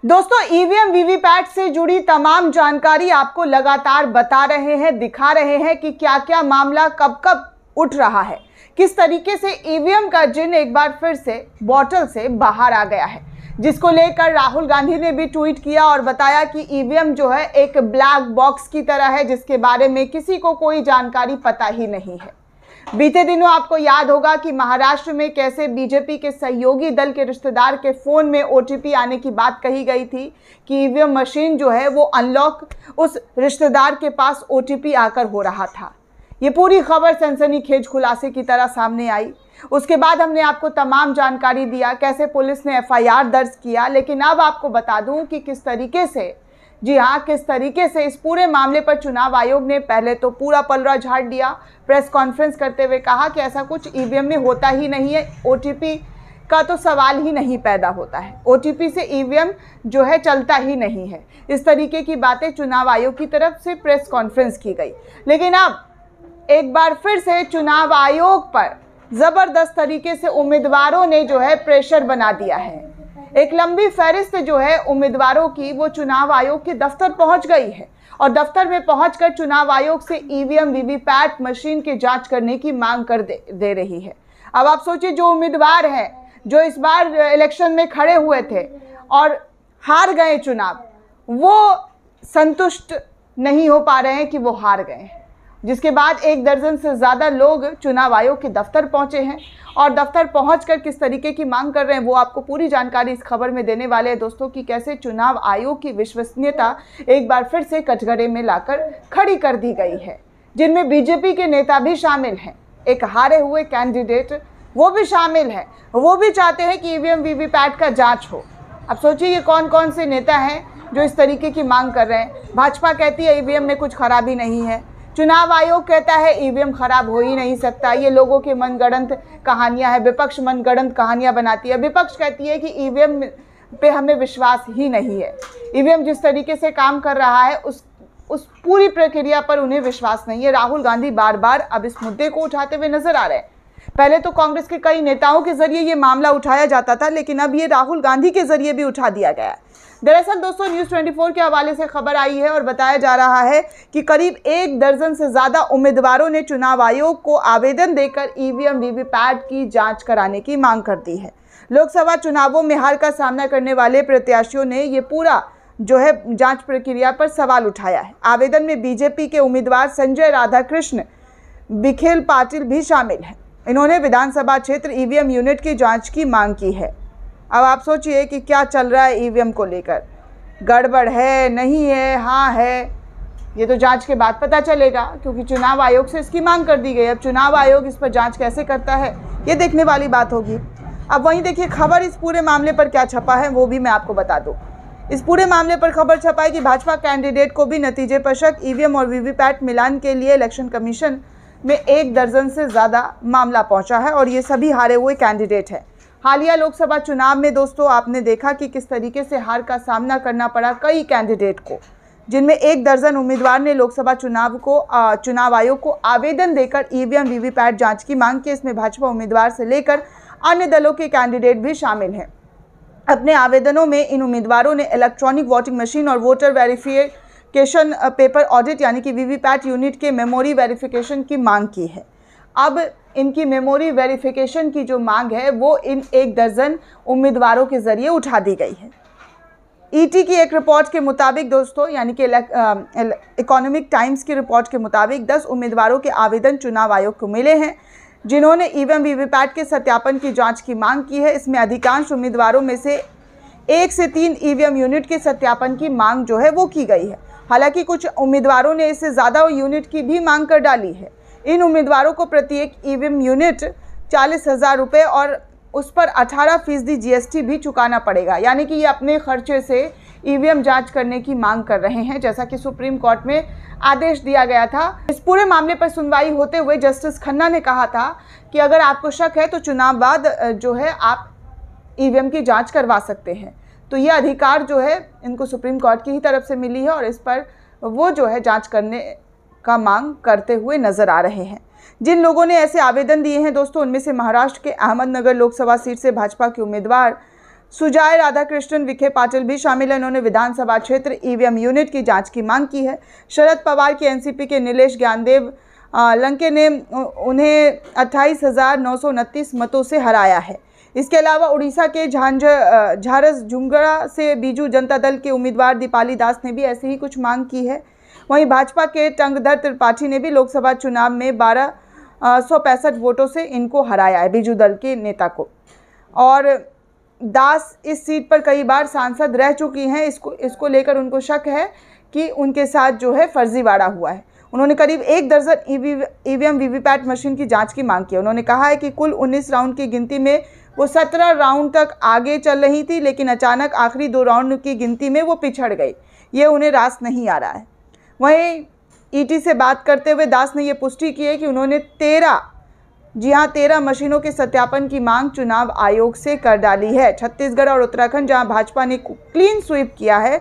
दोस्तों, EVM VVPAT से जुड़ी तमाम जानकारी आपको लगातार बता रहे हैं, दिखा रहे हैं कि क्या क्या मामला कब कब उठ रहा है, किस तरीके से ईवीएम का जिन एक बार फिर से बॉटल से बाहर आ गया है, जिसको लेकर राहुल गांधी ने भी ट्वीट किया और बताया कि ईवीएम जो है एक ब्लैक बॉक्स की तरह है, जिसके बारे में किसी को कोई जानकारी पता ही नहीं है। बीते दिनों आपको याद होगा कि महाराष्ट्र में कैसे बीजेपी के सहयोगी दल के रिश्तेदार के फोन में ओटीपी आने की बात कही गई थी कि ईवीएम मशीन जो है वो अनलॉक उस रिश्तेदार के पास ओटीपी आकर हो रहा था। ये पूरी खबर सनसनीखेज खुलासे की तरह सामने आई। उसके बाद हमने आपको तमाम जानकारी दिया, कैसे पुलिस ने एफआईआर दर्ज किया। लेकिन अब आपको बता दूं कि किस तरीके से, जी हाँ, किस तरीके से इस पूरे मामले पर चुनाव आयोग ने पहले तो पूरा पलड़ा झाड़ दिया, प्रेस कॉन्फ्रेंस करते हुए कहा कि ऐसा कुछ ईवीएम में होता ही नहीं है, ओटीपी का तो सवाल ही नहीं पैदा होता है, ओटीपी से ईवीएम जो है चलता ही नहीं है। इस तरीके की बातें चुनाव आयोग की तरफ से प्रेस कॉन्फ्रेंस की गई। लेकिन अब एक बार फिर से चुनाव आयोग पर ज़बरदस्त तरीके से उम्मीदवारों ने जो है प्रेशर बना दिया है। एक लंबी फहरिस्त जो है उम्मीदवारों की वो चुनाव आयोग के दफ्तर पहुंच गई है और दफ्तर में पहुंचकर चुनाव आयोग से ईवीएम वीवीपैट मशीन की जांच करने की मांग कर दे रही है। अब आप सोचिए, जो उम्मीदवार हैं जो इस बार इलेक्शन में खड़े हुए थे और हार गए चुनाव, वो संतुष्ट नहीं हो पा रहे हैं कि वो हार गए, जिसके बाद 1 दर्जन से ज़्यादा लोग चुनाव आयोग के दफ्तर पहुंचे हैं और दफ्तर पहुंचकर किस तरीके की मांग कर रहे हैं वो आपको पूरी जानकारी इस खबर में देने वाले हैं दोस्तों, कि कैसे चुनाव आयोग की विश्वसनीयता एक बार फिर से कटघरे में लाकर खड़ी कर दी गई है, जिनमें बीजेपी के नेता भी शामिल हैं। एक हारे हुए कैंडिडेट वो भी शामिल है, वो भी चाहते हैं कि ईवीएम वीवीपैट का जाँच हो। अब सोचिए ये कौन कौन से नेता हैं जो इस तरीके की मांग कर रहे हैं। भाजपा कहती है ईवीएम में कुछ खराबी नहीं है, चुनाव आयोग कहता है ईवीएम खराब हो ही नहीं सकता, ये लोगों की मनगढ़ंत कहानियां हैं, विपक्ष मनगढ़ंत कहानियां बनाती है। विपक्ष कहती है कि ईवीएम पे हमें विश्वास ही नहीं है, ईवीएम जिस तरीके से काम कर रहा है उस पूरी प्रक्रिया पर उन्हें विश्वास नहीं है। राहुल गांधी बार बार अब इस मुद्दे को उठाते हुए नजर आ रहे हैं। पहले तो कांग्रेस के कई नेताओं के जरिए ये मामला उठाया जाता था, लेकिन अब ये राहुल गांधी के जरिए भी उठा दिया गया है। दरअसल दोस्तों, न्यूज़ 24 के हवाले से खबर आई है और बताया जा रहा है कि करीब 1 दर्जन से ज़्यादा उम्मीदवारों ने चुनाव आयोग को आवेदन देकर ईवीएम वीवीपैट की जांच कराने की मांग कर दी है। लोकसभा चुनावों में हार का सामना करने वाले प्रत्याशियों ने ये पूरा जो है जांच प्रक्रिया पर सवाल उठाया है। आवेदन में बीजेपी के उम्मीदवार संजय राधाकृष्ण बिखेल पाटिल भी शामिल हैं। इन्होंने विधानसभा क्षेत्र ईवीएम यूनिट की जाँच की मांग की है। अब आप सोचिए कि क्या चल रहा है ईवीएम को लेकर, गड़बड़ है, नहीं है, हाँ है, ये तो जांच के बाद पता चलेगा, क्योंकि चुनाव आयोग से इसकी मांग कर दी गई। अब चुनाव आयोग इस पर जांच कैसे करता है ये देखने वाली बात होगी। अब वहीं देखिए खबर इस पूरे मामले पर क्या छपा है वो भी मैं आपको बता दूँ। इस पूरे मामले पर खबर छपा है कि भाजपा कैंडिडेट को भी नतीजे पर शक, ईवीएम और वीवीपैट मिलान के लिए इलेक्शन कमीशन में 1 दर्जन से ज़्यादा मामला पहुँचा है और ये सभी हारे हुए कैंडिडेट हैं। हालिया लोकसभा चुनाव में दोस्तों आपने देखा कि किस तरीके से हार का सामना करना पड़ा कई कैंडिडेट को, जिनमें 1 दर्जन उम्मीदवार ने लोकसभा चुनाव आयोग को आवेदन देकर ईवीएम वीवीपैट जांच की मांग की। इसमें भाजपा उम्मीदवार से लेकर अन्य दलों के कैंडिडेट भी शामिल हैं। अपने आवेदनों में इन उम्मीदवारों ने इलेक्ट्रॉनिक वोटिंग मशीन और वोटर वेरिफिकेशन पेपर ऑडिट यानी कि वीवीपैट यूनिट के मेमोरी वेरिफिकेशन की मांग की है। अब इनकी मेमोरी वेरिफिकेशन की जो मांग है वो इन 1 दर्जन उम्मीदवारों के जरिए उठा दी गई है। ईटी की एक रिपोर्ट के मुताबिक दोस्तों, यानी कि इकोनॉमिक टाइम्स की रिपोर्ट के मुताबिक 10 उम्मीदवारों के आवेदन चुनाव आयोग को मिले हैं, जिन्होंने ईवीएम वीवीपैट के सत्यापन की जांच की मांग की है। इसमें अधिकांश उम्मीदवारों में से 1 से 3 ईवीएम यूनिट के सत्यापन की मांग जो है वो की गई है। हालांकि कुछ उम्मीदवारों ने इससे ज़्यादा यूनिट की भी मांग कर डाली है। इन उम्मीदवारों को प्रत्येक ईवीएम यूनिट 40,000 रुपये और उस पर 18% जीएसटी भी चुकाना पड़ेगा, यानी कि ये अपने खर्चे से ईवीएम जांच करने की मांग कर रहे हैं, जैसा कि सुप्रीम कोर्ट में आदेश दिया गया था। इस पूरे मामले पर सुनवाई होते हुए जस्टिस खन्ना ने कहा था कि अगर आपको शक है तो चुनाव बाद जो है आप ईवीएम की जाँच करवा सकते हैं। तो ये अधिकार जो है इनको सुप्रीम कोर्ट की ही तरफ से मिली है और इस पर वो जो है जाँच करने का मांग करते हुए नजर आ रहे हैं। जिन लोगों ने ऐसे आवेदन दिए हैं दोस्तों, उनमें से महाराष्ट्र के अहमदनगर लोकसभा सीट से भाजपा के उम्मीदवार सुजाय राधाकृष्णन विखे पाटिल भी शामिल है। उन्होंने विधानसभा क्षेत्र ईवीएम यूनिट की जांच की मांग की है। शरद पवार की एनसीपी के नीलेश ज्ञानदेव लंके ने उन्हें 28,929 मतों से हराया है। इसके अलावा उड़ीसा के झारसुगुड़ा से बीजू जनता दल के उम्मीदवार दीपाली दास ने भी ऐसी ही कुछ मांग की है। वहीं भाजपा के टंगधर त्रिपाठी ने भी लोकसभा चुनाव में 1265 वोटों से इनको हराया है, बीजू दल के नेता को। और दास इस सीट पर कई बार सांसद रह चुकी हैं। इसको लेकर उनको शक है कि उनके साथ जो है फर्जीवाड़ा हुआ है। उन्होंने करीब 1 दर्जन ईवीएम वीवीपैट मशीन की जांच की मांग की। उन्होंने कहा है कि कुल 19 राउंड की गिनती में वो 17 राउंड तक आगे चल रही थी, लेकिन अचानक आखिरी 2 राउंड की गिनती में वो पिछड़ गई। ये उन्हें रास नहीं आ रहा है। वहीं ईटी से बात करते हुए दास ने ये पुष्टि की है कि उन्होंने 13 मशीनों के सत्यापन की मांग चुनाव आयोग से कर डाली है। छत्तीसगढ़ और उत्तराखंड, जहां भाजपा ने क्लीन स्वीप किया है,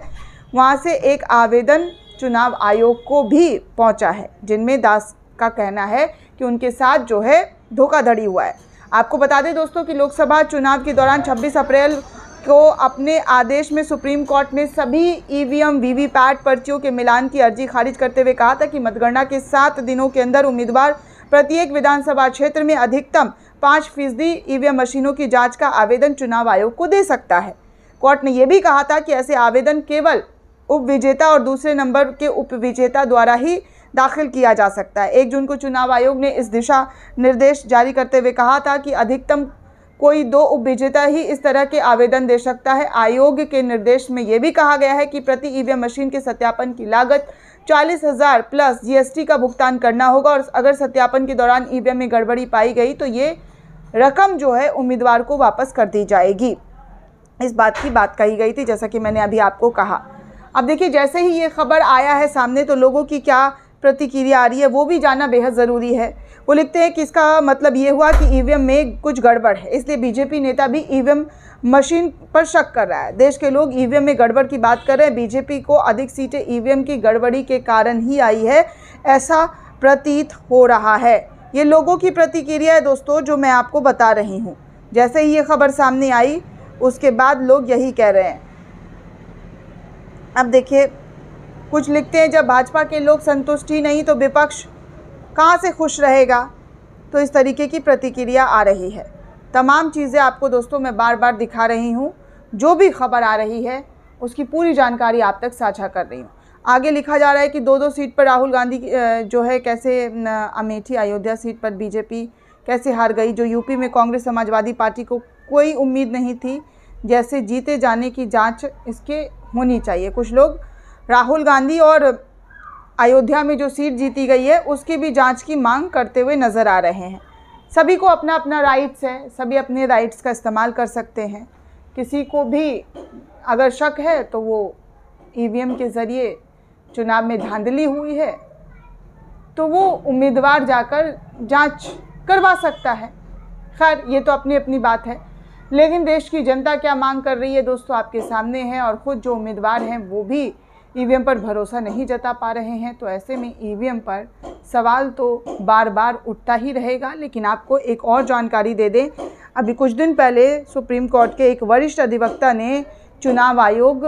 वहां से एक आवेदन चुनाव आयोग को भी पहुंचा है, जिनमें दास का कहना है कि उनके साथ जो है धोखाधड़ी हुआ है। आपको बता दें दोस्तों कि लोकसभा चुनाव के दौरान 26 अप्रैल को अपने आदेश में सुप्रीम कोर्ट ने सभी ईवीएम वीवीपैट पर्चियों के मिलान की अर्जी खारिज करते हुए कहा था कि मतगणना के 7 दिनों के अंदर उम्मीदवार प्रत्येक विधानसभा क्षेत्र में अधिकतम 5% ईवीएम मशीनों की जांच का आवेदन चुनाव आयोग को दे सकता है। कोर्ट ने यह भी कहा था कि ऐसे आवेदन केवल उपविजेता और दूसरे नंबर के उपविजेता द्वारा ही दाखिल किया जा सकता है। 1 जून को चुनाव आयोग ने इस दिशा निर्देश जारी करते हुए कहा था कि अधिकतम कोई 2 उपविजेता ही इस तरह के आवेदन दे सकता है। आयोग के निर्देश में यह भी कहा गया है कि प्रति ईवीएम मशीन के सत्यापन की लागत 40,000 प्लस जीएसटी का भुगतान करना होगा और अगर सत्यापन के दौरान ईवीएम में गड़बड़ी पाई गई तो ये रकम जो है उम्मीदवार को वापस कर दी जाएगी। इस बात की बात कही गई थी, जैसा कि मैंने अभी आपको कहा। अब देखिए, जैसे ही ये खबर आया है सामने तो लोगों की क्या प्रतिक्रिया आ रही है वो भी जानना बेहद ज़रूरी है। वो लिखते हैं कि इसका मतलब ये हुआ कि ईवीएम में कुछ गड़बड़ है, इसलिए बीजेपी नेता भी ईवीएम मशीन पर शक कर रहा है। देश के लोग ईवीएम में गड़बड़ की बात कर रहे हैं। बीजेपी को अधिक सीटें ईवीएम की गड़बड़ी के कारण ही आई है, ऐसा प्रतीत हो रहा है। ये लोगों की प्रतिक्रिया है दोस्तों, जो मैं आपको बता रही हूँ। जैसे ही ये खबर सामने आई उसके बाद लोग यही कह रहे हैं। अब देखिए, कुछ लिखते हैं जब भाजपा के लोग संतुष्ट ही नहीं तो विपक्ष कहाँ से खुश रहेगा। तो इस तरीके की प्रतिक्रिया आ रही है। तमाम चीज़ें आपको दोस्तों मैं बार बार दिखा रही हूँ। जो भी खबर आ रही है उसकी पूरी जानकारी आप तक साझा कर रही हूँ। आगे लिखा जा रहा है कि 2-2 सीट पर राहुल गांधी जो है कैसे अमेठी अयोध्या सीट पर बीजेपी कैसे हार गई, जो यूपी में कांग्रेस समाजवादी पार्टी को कोई उम्मीद नहीं थी, जैसे जीते जाने की जांच इसके होनी चाहिए। कुछ लोग राहुल गांधी और अयोध्या में जो सीट जीती गई है उसकी भी जांच की मांग करते हुए नज़र आ रहे हैं। सभी को अपना अपना राइट्स है, सभी अपने राइट्स का इस्तेमाल कर सकते हैं। किसी को भी अगर शक है तो वो ईवीएम के ज़रिए चुनाव में धांधली हुई है तो वो उम्मीदवार जाकर जांच करवा सकता है। खैर, ये तो अपनी अपनी बात है, लेकिन देश की जनता क्या मांग कर रही है दोस्तों आपके सामने है। और ख़ुद जो उम्मीदवार हैं वो भी ईवीएम पर भरोसा नहीं जता पा रहे हैं। तो ऐसे में ईवीएम पर सवाल तो बार बार उठता ही रहेगा। लेकिन आपको एक और जानकारी दे दें, अभी कुछ दिन पहले सुप्रीम कोर्ट के एक वरिष्ठ अधिवक्ता ने चुनाव आयोग,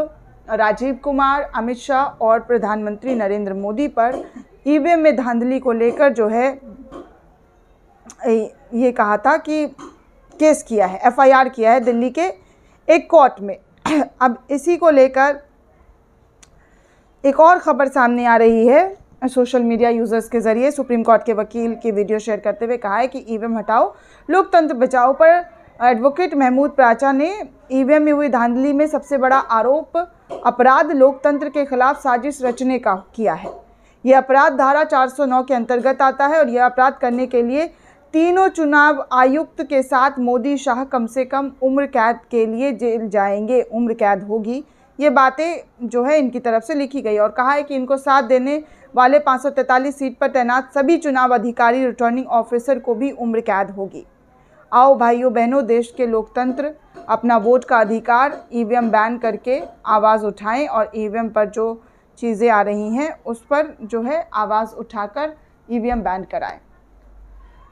राजीव कुमार, अमित शाह और प्रधानमंत्री नरेंद्र मोदी पर ईवीएम में धांधली को लेकर जो है ये कहा था कि केस किया है, एफआईआर किया है दिल्ली के एक कोर्ट में। अब इसी को लेकर एक और खबर सामने आ रही है सोशल मीडिया यूज़र्स के ज़रिए। सुप्रीम कोर्ट के वकील की वीडियो शेयर करते हुए कहा है कि ईवीएम हटाओ लोकतंत्र बचाओ पर एडवोकेट महमूद प्राचा ने ईवीएम में हुई धांधली में सबसे बड़ा आरोप अपराध लोकतंत्र के खिलाफ साजिश रचने का किया है। यह अपराध धारा 409 के अंतर्गत आता है और यह अपराध करने के लिए तीनों चुनाव आयुक्त के साथ मोदी शाह कम से कम उम्र कैद के लिए जेल जाएंगे, उम्र कैद होगी। ये बातें जो है इनकी तरफ से लिखी गई और कहा है कि इनको साथ देने वाले 543 सीट पर तैनात सभी चुनाव अधिकारी, रिटर्निंग ऑफिसर को भी उम्र कैद होगी। आओ भाइयों बहनों, देश के लोकतंत्र अपना वोट का अधिकार ईवीएम बैन करके आवाज़ उठाएं और ईवीएम पर जो चीज़ें आ रही हैं उस पर जो है आवाज़ उठाकर ईवीएम बैन कराएं।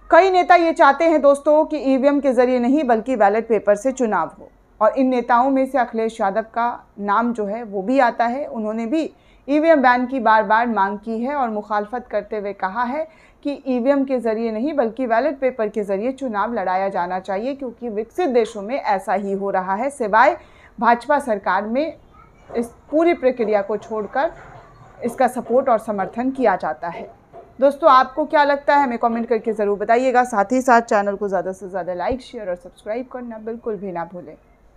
कई नेता ये चाहते हैं दोस्तों कि ईवीएम के ज़रिए नहीं बल्कि बैलेट पेपर से चुनाव हो और इन नेताओं में से अखिलेश यादव का नाम जो है वो भी आता है। उन्होंने भी ईवीएम बैन की बार बार मांग की है और मुखालफत करते हुए कहा है कि ईवीएम के ज़रिए नहीं बल्कि बैलेट पेपर के ज़रिए चुनाव लड़ाया जाना चाहिए, क्योंकि विकसित देशों में ऐसा ही हो रहा है। सिवाय भाजपा सरकार में इस पूरी प्रक्रिया को छोड़कर इसका सपोर्ट और समर्थन किया जाता है। दोस्तों, आपको क्या लगता है हमें कमेंट करके ज़रूर बताइएगा। साथ ही साथ चैनल को ज़्यादा से ज़्यादा लाइक, शेयर और सब्सक्राइब करना बिल्कुल भी ना भूलें।